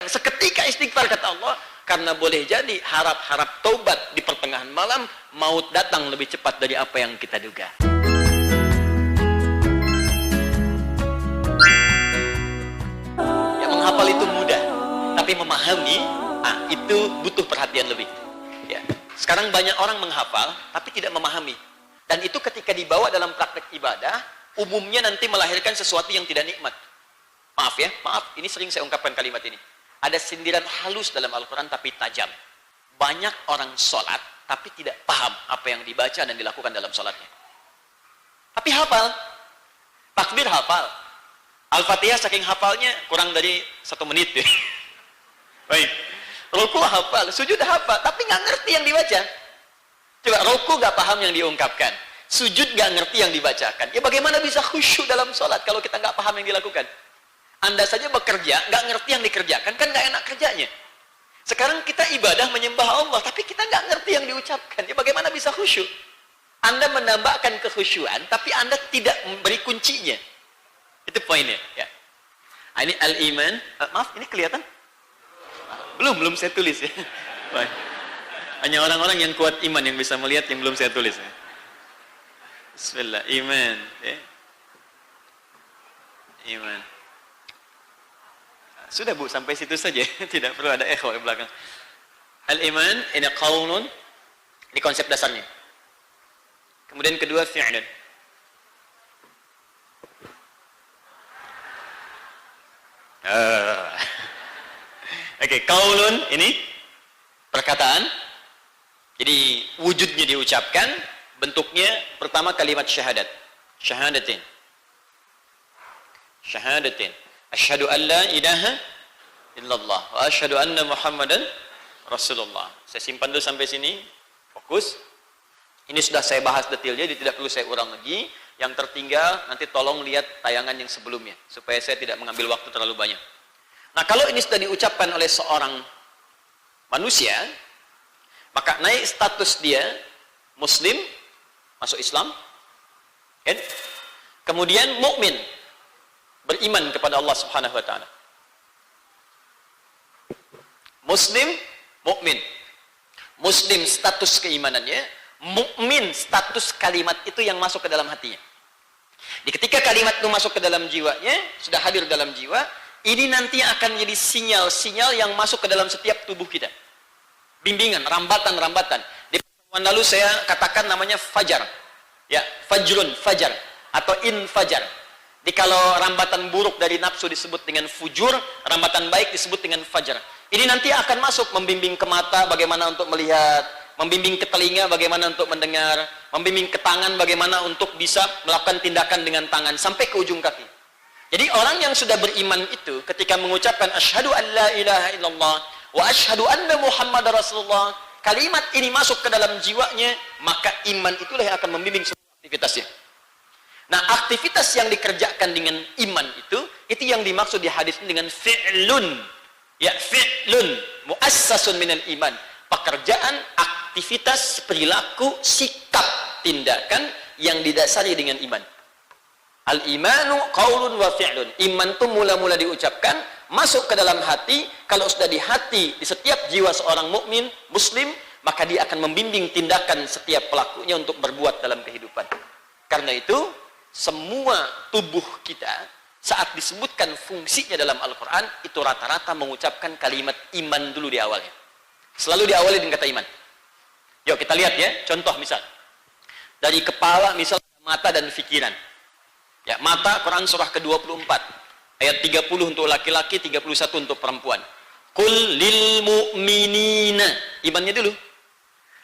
Seketika istighfar kata Allah, karena boleh jadi harap-harap taubat di pertengahan malam, maut datang lebih cepat dari apa yang kita duga. Ya, menghafal itu mudah, tapi memahami, itu butuh perhatian lebih. Ya. Sekarang banyak orang menghafal, tapi tidak memahami. Dan itu ketika dibawa dalam praktek ibadah, umumnya nanti melahirkan sesuatu yang tidak nikmat. Maaf ya, maaf, ini sering saya ungkapkan kalimat ini. Ada sindiran halus dalam Al-Quran tapi tajam. Banyak orang sholat tapi tidak paham apa yang dibaca dan dilakukan dalam sholatnya. Tapi hafal. Takbir hafal. Al-Fatihah saking hafalnya kurang dari 1 menit. Ya. Baik. Ruku hafal, sujud hafal, tapi nggak ngerti yang dibaca. Coba ruku nggak paham yang diungkapkan. Sujud nggak ngerti yang dibacakan. Ya bagaimana bisa khusyuk dalam sholat kalau kita nggak paham yang dilakukan? Anda saja bekerja, nggak ngerti yang dikerjakan, kan nggak enak kerjanya. Sekarang kita ibadah menyembah Allah, tapi kita nggak ngerti yang diucapkan. Ya bagaimana bisa khusyuk? Anda menambahkan kekhusyuan, tapi Anda tidak memberi kuncinya. Itu poinnya. Ya. Ini al-iman. Maaf, ini kelihatan? Belum saya tulis ya. Baik. Hanya orang-orang yang kuat iman yang bisa melihat yang belum saya tulis. Ya. Bismillah, iman. Ya. Iman. Sudah Bu, sampai situ saja. Tidak perlu ada echo di belakang. Al-iman, ini qaulun. Ini konsep dasarnya. Kemudian kedua, fi'lun. Oke, qaulun ini perkataan. Jadi wujudnya diucapkan, bentuknya pertama kalimat syahadat. Syahadatin. Syahadatin. Asyhadu an la ilaha illallah wa asyhadu anna Muhammadan Rasulullah. Saya simpan dulu sampai sini. Fokus. Ini sudah saya bahas detailnya, jadi tidak perlu saya ulang lagi. Yang tertinggal nanti tolong lihat tayangan yang sebelumnya supaya saya tidak mengambil waktu terlalu banyak. Nah, kalau ini sudah diucapkan oleh seorang manusia, maka naik status dia muslim, masuk Islam, kan? Kemudian mukmin, beriman kepada Allah Subhanahu wa taala. Muslim, mukmin. Muslim status keimanannya, mukmin status kalimat itu yang masuk ke dalam hatinya. Di ketika kalimat itu masuk ke dalam jiwanya, sudah hadir dalam jiwa, ini nanti akan menjadi sinyal-sinyal yang masuk ke dalam setiap tubuh kita. Bimbingan, rambatan-rambatan. Di pertemuan lalu saya katakan namanya fajar. Ya, fajrun, fajar atau infajar. Jadi kalau rambatan buruk dari nafsu disebut dengan fujur, rambatan baik disebut dengan fajar. Ini nanti akan masuk membimbing ke mata bagaimana untuk melihat, membimbing ke telinga bagaimana untuk mendengar, membimbing ke tangan bagaimana untuk bisa melakukan tindakan dengan tangan sampai ke ujung kaki. Jadi orang yang sudah beriman itu ketika mengucapkan asyhadu an la ilaha illallah wa asyhadu anna Muhammadar Rasulullah, kalimat ini masuk ke dalam jiwanya, maka iman itulah yang akan membimbing semua aktivitasnya. Nah, aktivitas yang dikerjakan dengan iman itu yang dimaksud di hadis ini dengan fi'lun. Ya, fi'lun muassasun minal iman. Pekerjaan, aktivitas, perilaku, sikap, tindakan yang didasari dengan iman. Al-imanu qaulun wa fi'lun. Iman itu mula-mula diucapkan, masuk ke dalam hati. Kalau sudah di hati, di setiap jiwa seorang mukmin, muslim, maka dia akan membimbing tindakan setiap pelakunya untuk berbuat dalam kehidupan. Karena itu, semua tubuh kita saat disebutkan fungsinya dalam Al-Quran itu rata-rata mengucapkan kalimat iman dulu di awalnya. Selalu diawali dengan kata iman. Yuk kita lihat ya, contoh misal dari kepala, misal mata dan pikiran. Ya, mata, Quran surah ke-24 ayat 30 untuk laki-laki, 31 untuk perempuan. Qul lil mu'minina, imannya dulu.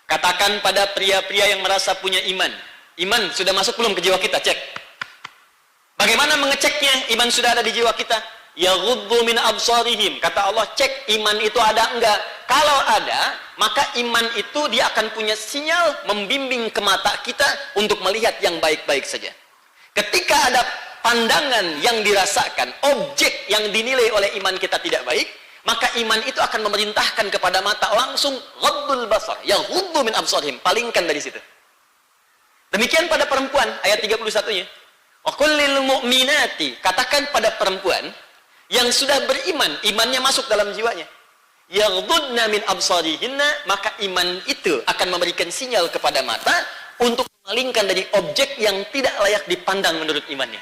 Katakan pada pria-pria yang merasa punya iman. Iman sudah masuk belum ke jiwa kita? Cek. Bagaimana mengeceknya? Iman sudah ada di jiwa kita. Yaghuddu min absarihim. Kata Allah, cek iman itu ada enggak. Kalau ada, maka iman itu dia akan punya sinyal membimbing ke mata kita untuk melihat yang baik-baik saja. Ketika ada pandangan yang dirasakan, objek yang dinilai oleh iman kita tidak baik, maka iman itu akan memerintahkan kepada mata langsung ghaddul basar. Yaghuddu min absarihim. Palingkan dari situ. Demikian pada perempuan, ayat 31-nya. Wa qul lil mu'minati, katakan pada perempuan yang sudah beriman, imannya masuk dalam jiwanya. Yaghdudna min absarihinna, maka iman itu akan memberikan sinyal kepada mata untuk memalingkan dari objek yang tidak layak dipandang menurut imannya.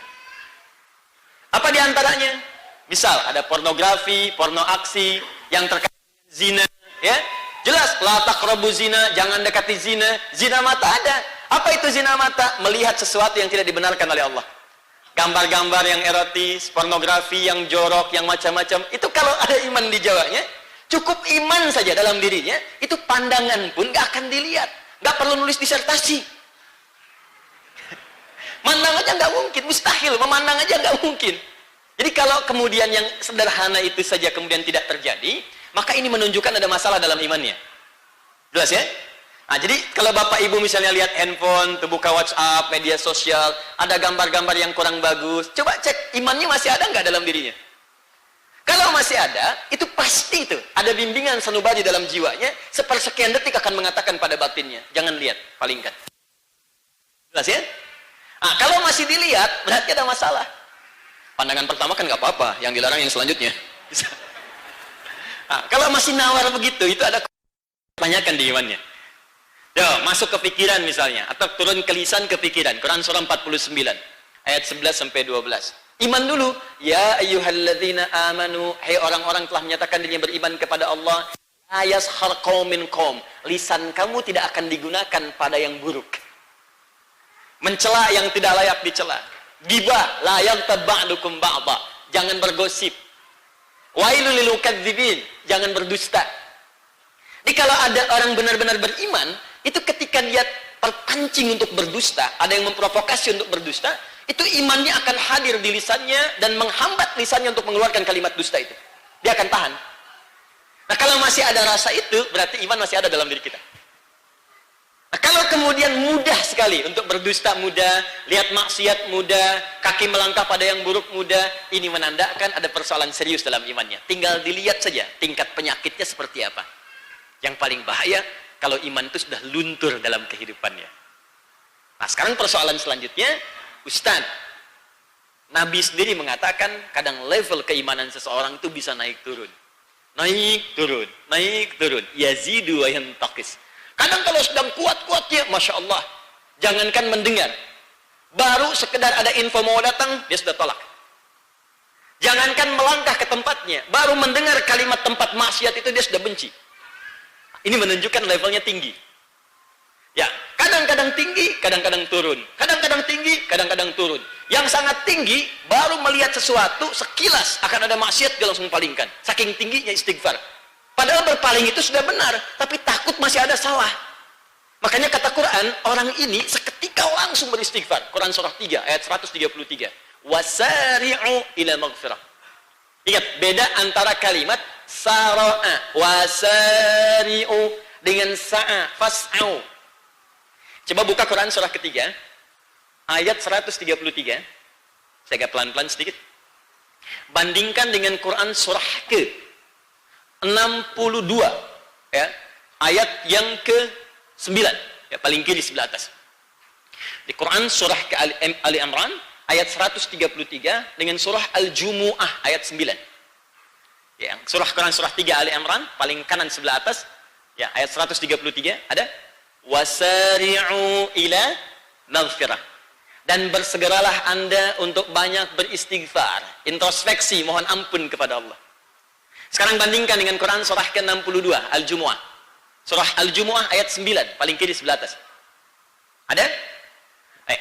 Apa diantaranya? Misal ada pornografi, porno aksi yang terkait dengan zina, ya. Jelas, la taqrabu zina, jangan dekati zina. Zina mata ada. Apa itu zina mata? Melihat sesuatu yang tidak dibenarkan oleh Allah. Gambar-gambar yang erotis, pornografi yang jorok, yang macam-macam. Itu kalau ada iman di jawanya, cukup iman saja dalam dirinya, itu pandangan pun gak akan dilihat. Gak perlu nulis disertasi. Mandang aja gak mungkin, mustahil. Memandang aja gak mungkin. Jadi kalau kemudian yang sederhana itu saja kemudian tidak terjadi, maka ini menunjukkan ada masalah dalam imannya. Jelas ya? Nah, jadi kalau Bapak Ibu misalnya lihat handphone, buka WhatsApp, media sosial, ada gambar-gambar yang kurang bagus, coba cek imannya masih ada nggak dalam dirinya? Kalau masih ada, itu pasti itu ada bimbingan sanubari dalam jiwanya, sepersekian detik akan mengatakan pada batinnya, jangan lihat, palingkan. Jelas ya? Nah, kalau masih dilihat, berarti ada masalah. Pandangan pertama kan nggak apa-apa, yang dilarang yang selanjutnya. Nah, kalau masih nawar begitu, itu ada tanyakan di imannya. Yo, masuk ke pikiran misalnya, atau turun ke lisan ke pikiran. Quran surah 49, ayat 11 sampai 12. Iman dulu. Ya ayyuhalladzina amanu, hai orang-orang telah menyatakan dirinya beriman kepada Allah. La yashar qaumin qaum. Lisan kamu tidak akan digunakan pada yang buruk. Mencela yang tidak layak dicela. Gibah, la yaghtab ba'dukum ba'dha. Jangan bergosip. Wailul lil mukadzibin, jangan berdusta. Jadi kalau ada orang benar-benar beriman, itu ketika dia terpancing untuk berdusta, ada yang memprovokasi untuk berdusta, itu imannya akan hadir di lisannya dan menghambat lisannya untuk mengeluarkan kalimat dusta itu. Dia akan tahan. Nah, kalau masih ada rasa itu, berarti iman masih ada dalam diri kita. Nah, kalau kemudian mudah sekali untuk berdusta mudah, lihat maksiat mudah, kaki melangkah pada yang buruk mudah, ini menandakan ada persoalan serius dalam imannya. Tinggal dilihat saja tingkat penyakitnya seperti apa. Yang paling bahaya, kalau iman itu sudah luntur dalam kehidupannya. Nah, sekarang persoalan selanjutnya, Ustaz, Nabi sendiri mengatakan, kadang level keimanan seseorang itu bisa naik turun. Naik turun, naik turun. Yazidu wa yantaqis. Kadang kalau sedang kuat-kuatnya, Masya Allah, jangankan mendengar, baru sekedar ada info mau datang, dia sudah tolak. Jangankan melangkah ke tempatnya, baru mendengar kalimat tempat maksiat itu dia sudah benci. Ini menunjukkan levelnya tinggi. Ya, kadang-kadang tinggi, kadang-kadang turun. Kadang-kadang tinggi, kadang-kadang turun. Yang sangat tinggi, baru melihat sesuatu, sekilas akan ada maksiat, dia langsung palingkan. Saking tingginya istighfar. Padahal berpaling itu sudah benar, tapi takut masih ada salah. Makanya kata Quran, orang ini seketika langsung beristighfar. Quran surah 3 ayat 133. Wasari'u ila maghfirah. Ingat, beda antara kalimat sara'a, wasari'u dengan sa'a, fas'au. Coba buka Quran surah ketiga, ayat 133. Saya agak pelan-pelan sedikit. Bandingkan dengan Quran surah ke 62, ya, ayat yang ke-9, ya, paling kiri sebelah atas. Di Quran surah ke Ali Imran ayat 133 dengan surah Al-Jumu'ah ayat 9. Ya, Quran surah 3 Ali Imran paling kanan sebelah atas, ya, ayat 133 ada wasari'u ila maghfirah. Dan bersegeralah Anda untuk banyak beristighfar, introspeksi, mohon ampun kepada Allah. Sekarang bandingkan dengan Quran surah ke-62 Al-Jumu'ah. Surah Al-Jumu'ah ayat 9 paling kiri sebelah atas. Ada?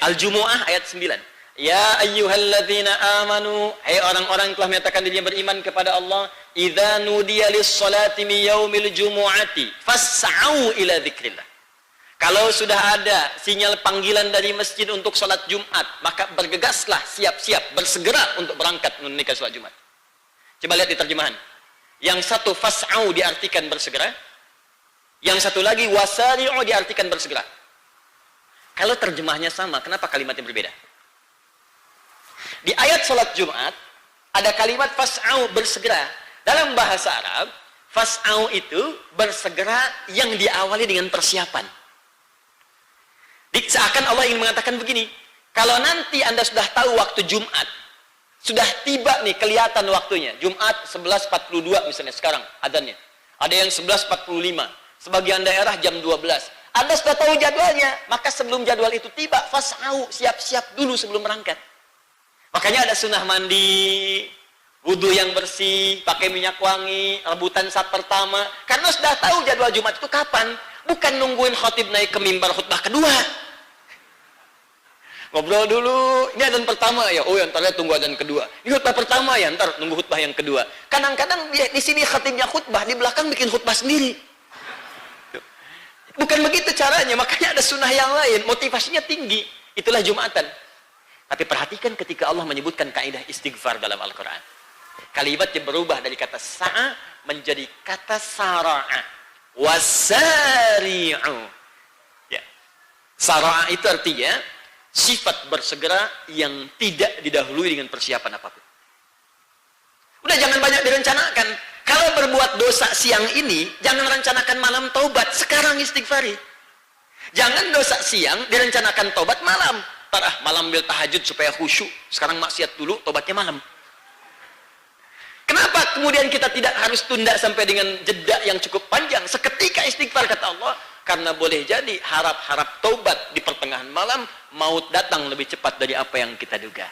Al-Jumu'ah ayat 9. Ya ayyuhalladzina amanu, hai orang-orang yang telah menyatakan dirinya beriman kepada Allah, idza nudiya lis-salati min yaumil jumu'ati fas'au ila dzikrillah. Kalau sudah ada sinyal panggilan dari masjid untuk salat Jumat, maka bergegaslah, siap-siap, bersegera untuk berangkat menunaikan salat Jumat. Coba lihat di terjemahan. Yang satu fas'au diartikan bersegera, yang satu lagi wasari'u diartikan bersegera. Kalau terjemahnya sama, kenapa kalimatnya berbeda? Di ayat salat Jumat ada kalimat fas'au, bersegera. Dalam bahasa Arab, fas'au itu bersegera yang diawali dengan persiapan. Seakan Allah ingin mengatakan begini, kalau nanti Anda sudah tahu waktu Jumat, Sudah tiba nih, kelihatan waktunya. Jumat 11.42 misalnya sekarang adanya. Ada yang 11.45. Sebagian daerah jam 12. Anda sudah tahu jadwalnya, maka sebelum jadwal itu tiba, fas'au, siap-siap dulu sebelum berangkat. Makanya ada sunnah mandi, wudhu yang bersih, pakai minyak wangi, rebutan saat pertama. Karena sudah tahu jadwal Jumat itu kapan. Bukan nungguin khotib naik ke mimbar khutbah kedua. Ngobrol dulu, ini adzan pertama ya, oh ya ntar ya tunggu adzan kedua. Ini khutbah pertama ya, ntar nunggu khutbah yang kedua. Kadang-kadang di sini khatibnya khutbah, di belakang bikin khutbah sendiri. Bukan begitu caranya, makanya ada sunnah yang lain, motivasinya tinggi. Itulah Jumatan. Tapi perhatikan ketika Allah menyebutkan kaidah istighfar dalam Al-Quran. Kalimatnya berubah dari kata sa'a menjadi kata sara'a. Wasari'u. Ya. Sara'a itu artinya sifat bersegera yang tidak didahului dengan persiapan apapun. Udah jangan banyak direncanakan. Kalau berbuat dosa siang ini, jangan rencanakan malam taubat. Sekarang istighfari. Jangan dosa siang direncanakan taubat malam. Malam bil tahajud supaya khusyuk. Sekarang maksiat dulu, tobatnya malam. Kenapa kemudian kita tidak harus tunda sampai dengan jeda yang cukup panjang? Seketika istighfar kata Allah. Karena boleh jadi harap-harap taubat di pertengahan malam, maut datang lebih cepat dari apa yang kita duga.